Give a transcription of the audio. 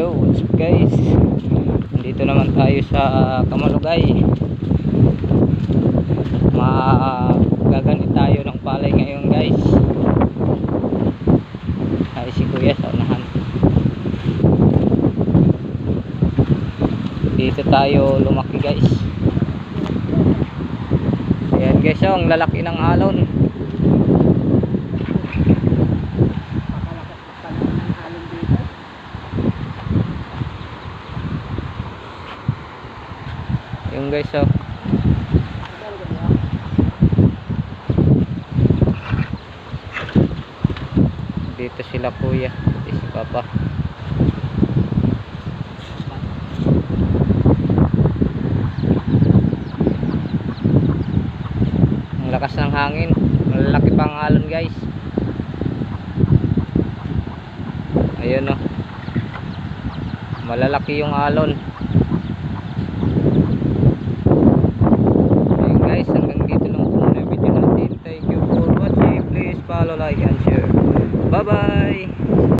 Yo, what's up guys? Nandito naman tayo sa Kamalugay. Magaganit tayo ng palay ngayon guys. Ay si kuya sa unahan. Dito tayo lumaki guys. Ayan guys, ang lalaki ng alon. Yung guys, oh. Dito sila kuya, dito si papa. Ang lakas ng hangin, malalaki pang alon guys. Ayun, oh. Malalaki yung alon. Guys, hanggang dito lang po na video natin. Thank you for watching. Please follow, like and share. Bye bye.